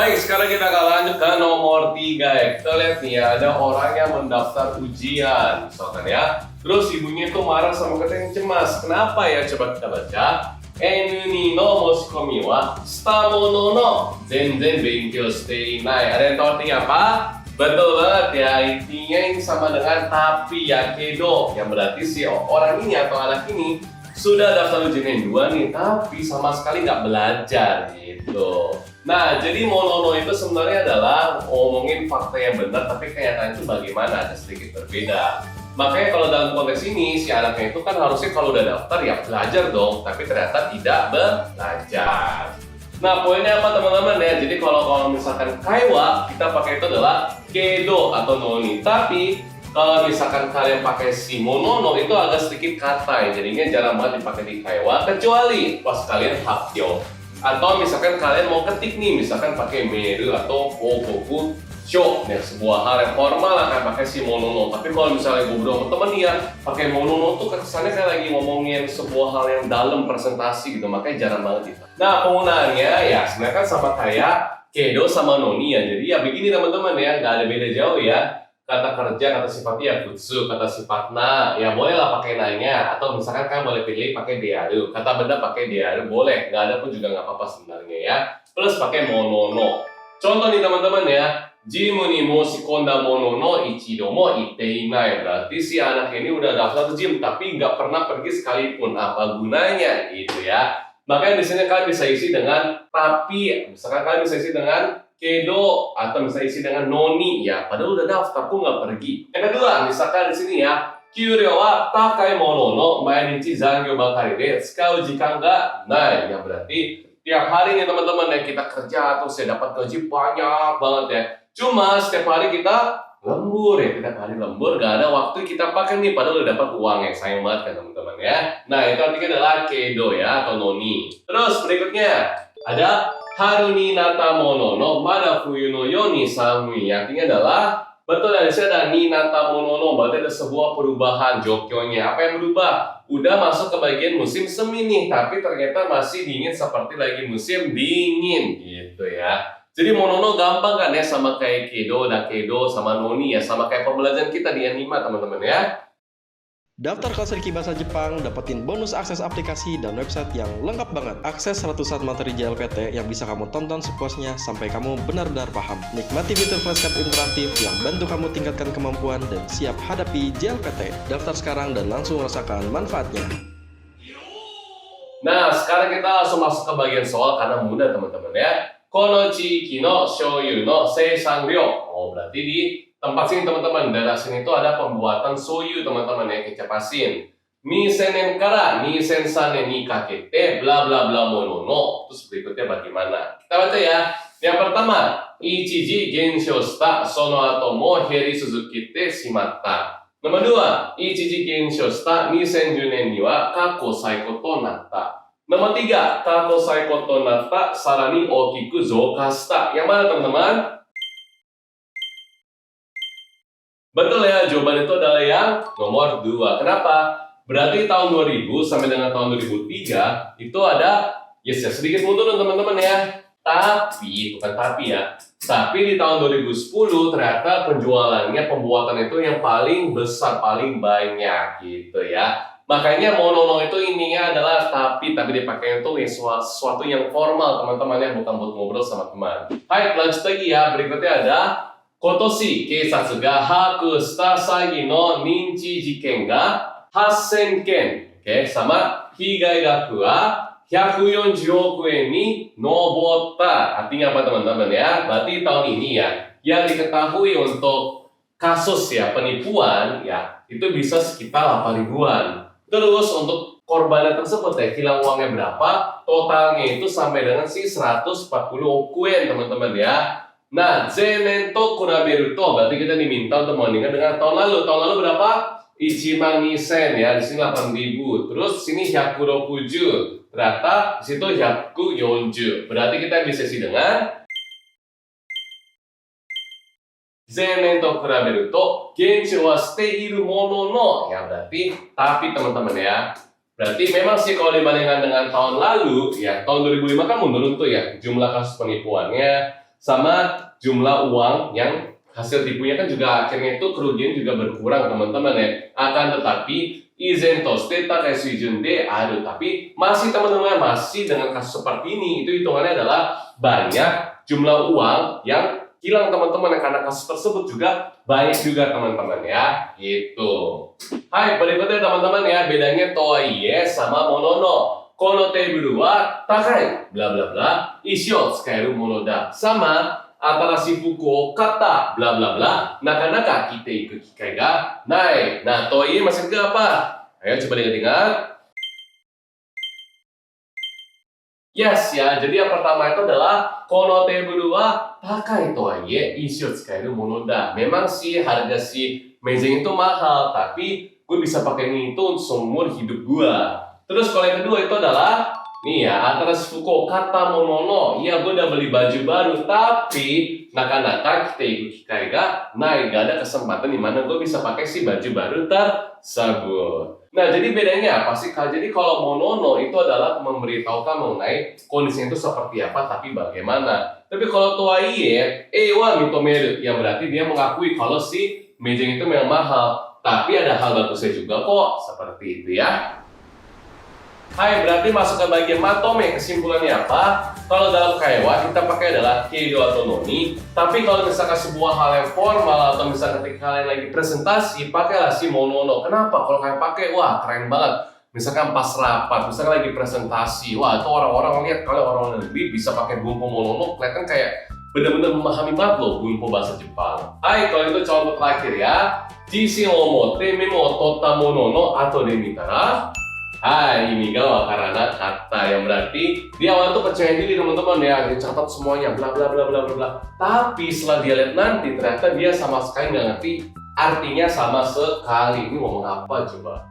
Baik, sekarang kita akan lanjut ke nomor 3 ya. Kita lihat nih ya, ada orang yang mendaftar ujian, misalkan ya. Terus ibunya itu marah sama kita yang cemas. Kenapa ya? Coba kita baca. N2 no moshikomi wa shita mono no zenzen benkyou shite inai. Ada yang tahu artinya apa? Betul banget ya, intinya ini sama dengan tapi ya kedo, yang berarti si orang ini atau anak ini sudah daftar ujian yang 2 nih, tapi sama sekali nggak belajar gitu. Nah, jadi monono itu sebenarnya adalah ngomongin fakta yang benar, tapi kenyataannya itu bagaimana, ada sedikit berbeda. Makanya kalau dalam konteks ini, si anaknya itu kan harusnya kalau udah daftar ya belajar dong, tapi ternyata tidak belajar. Nah, poinnya apa teman-teman ya? Jadi kalau misalkan kaiwa, kita pakai itu adalah kedo atau noni. Tapi kalau misalkan kalian pakai si monono itu agak sedikit kata ya, jadinya jarang banget dipakai di kaiwa, kecuali pas kalian hakyo. Atau misalkan kalian mau ketik nih, misalkan pakai meru atau kokoku sho, ya sebuah hal yang formal akan pakai si monono. Tapi kalau misalnya ngobrol sama temen nih ya, pakai monono tuh kesannya kayak lagi ngomongin sebuah hal yang dalam presentasi gitu, makanya jarang banget itu. Nah, penggunaannya ya sebenarnya kan sama kayak kedo sama noni ya. Jadi ya begini teman-teman ya, nggak ada beda jauh ya. Kata kerja, kata sifatnya ya futsu, kata sifatnya ya bolehlah pakai nanya, atau misalkan kalian boleh pilih pakai diaru, kata benda pakai diaru boleh, nggak ada pun juga nggak apa-apa sebenarnya ya. Plus pakai monono. Contoh nih teman-teman ya, jimu ni moshikonda mono no ichido mo ite inai, berarti si anak ini udah daftar gym tapi nggak pernah pergi sekalipun, apa gunanya gitu ya. Makanya di sini kalian bisa isi dengan tapi, misalkan kalian bisa isi dengan kedo atau bisa isi dengan noni ya, padahal udah daftar kok nggak pergi. Yang kedua, misalkan di sini ya, kyuryo wa takai mono no mainichi zangyou bakari de tsukau jikan ga nai, ya berarti tiap hari nih teman-teman ya kita kerja terus ya dapat gaji banyak banget ya. Cuma setiap hari kita lembur ya, setiap hari lembur gak ada waktu kita pakai nih, padahal udah dapat uang ya, sayang banget kan teman-teman ya. Nah itu artinya adalah kedo ya atau noni. Terus berikutnya ada haru ni nata mono no mada fuyu no yo ni samui, artinya adalah betul dari sini ada ni nata mono no, berarti ada sebuah perubahan jokyonya. Apa yang berubah? Udah masuk ke bagian musim semi nih, tapi ternyata masih dingin seperti lagi musim dingin gitu ya. Jadi monono gampang kan ya, sama kayak kedo, dakedo, sama noni ya, sama kayak pembelajaran kita di N5 teman-teman ya. Daftar kelas Riki Bahasa Jepang, dapetin bonus akses aplikasi dan website yang lengkap banget. Akses ratusan materi JLPT yang bisa kamu tonton sepuasnya sampai kamu benar-benar paham. Nikmati fitur flashcard interaktif yang bantu kamu tingkatkan kemampuan dan siap hadapi JLPT. Daftar sekarang dan langsung rasakan manfaatnya. Nah, sekarang kita langsung masuk ke bagian soal karena mudah teman-teman ya. Kono chiki no shoyu no seisan ryo. Oh, berarti di tempat sini teman-teman, daerah sini itu ada pembuatan soyu teman-teman ya, kecap asin. 2000 nen kara 2003 nen ni kakete bla bla bla mono no. Terus berikutnya bagaimana? Kita baca ya. Yang pertama, ichiji genshou shita sono ato mo heri suzukite shimatta. Nomor 2, ichiji genshou shita 2010年には過去最高となった。Nomor 3, kako saiko to natta sarani okiku zouka shita. Yang mana teman-teman? Betul ya, jawaban itu adalah yang nomor 2. Kenapa? Berarti tahun 2000 sampai dengan tahun 2003 itu ada, yes ya, sedikit mundur teman-teman ya. Tapi, bukan tapi ya, tapi di tahun 2010 ternyata penjualannya, pembuatan itu yang paling besar, paling banyak gitu ya. Makanya monono itu ininya adalah tapi dipakai itu sesuatu yang formal teman-teman ya, bukan buat ngobrol sama teman. Hai, lanjut lagi ya. Berikutnya ada kotoshi keisatsu ga haku shita sagi no ninchi jiken ga 8000 ken. Oke, sama higai gaku wa 140 oku yen ni nobotta. Artinya apa teman-teman ya? Berarti tahun ini ya, yang diketahui untuk kasus ya penipuan ya itu bisa sekitar 8 ribuan. Terus untuk korbannya tersebut ya, hilang uangnya berapa, totalnya itu sampai dengan si 140 oku yen teman-teman ya. Nah, zenen to kuraberu to, berarti kita diminta untuk membandingkan dengan tahun lalu. Tahun lalu berapa? 12000 ya, di sini 8.000. Terus sini 160. Ternyata di situ 140. Berarti kita bisa isi dengan zenen to kuraberu to genshou wa shite iru mono no. Ya berarti tapi teman-teman ya. Berarti memang sih kalau dibandingkan dengan tahun lalu ya, tahun 2005 kan menurun tuh ya jumlah kasus penipuannya. sama jumlah uang yang hasil tipunya kan juga akhirnya itu kerugian juga berkurang teman-teman ya. Akan tetapi izen to shite takai suijun de aru, tapi masih teman-teman masih dengan kasus seperti ini itu hitungannya adalah banyak jumlah uang yang hilang teman-teman, karena kasus tersebut juga banyak juga teman-teman ya gitu. Hai, berikutnya teman-teman ya, bedanya toiye sama monono. Kono teburu wa takai bla bla bla ishi o tsukaeru mono da, sama atarashi fuku o kata bla bla bla nakanaka kite iku kikai ga nai. Nah, toiye maksudnya apa? Ayo coba diingat-ingat. Yes ya, jadi yang pertama itu adalah kono teburu wa takai to waie ishi o tsukaeru mono da. Memang sih harga si meja itu mahal, tapi gue bisa pakai ini itu untuk seumur hidup gue. Terus kalau yang kedua itu adalah nih ya, antara fuko kata monono. Iya, gue udah beli baju baru, tapi naka-naka kita ikut kikai ga naik, gak ada kesempatan dimana gue bisa pakai si baju baru tersebut. Nah, jadi bedanya apa sih? Jadi kalau monono itu adalah memberitahukan mengenai kondisinya itu seperti apa, tapi bagaimana. Tapi kalau toiye, wa mitomeru, yang berarti dia mengakui kalau si meja itu memang mahal, tapi ada hal bagusnya juga kok, seperti itu ya. Hai, berarti masuk ke bagian matome. Kesimpulannya apa? Kalau dalam kaiwa kita pakai adalah keigo atau noni. Tapi kalau misalkan sebuah hal yang formal atau misalkan ketika kalian lagi presentasi, pakailah si monono. Kenapa? Kalau kalian pakai, wah keren banget. Misalkan pas rapat, misalkan lagi presentasi, wah itu orang-orang lihat kalau orang lebih bisa pakai bunpo monono, kelihatan kayak benar-benar memahami banget loh bunpo bahasa Jepang. Hai, kalau itu contoh terakhir ya. Jishin o motte memo totta monono atau demitara. Hai, ini ga wakarana kata, yang berarti di awal tuh percaya diri teman-teman ya, dia catat semuanya bla bla bla bla bla bla. Tapi setelah dia lihat nanti ternyata dia sama sekali nggak ngerti artinya sama sekali. Ini ngomong apa coba?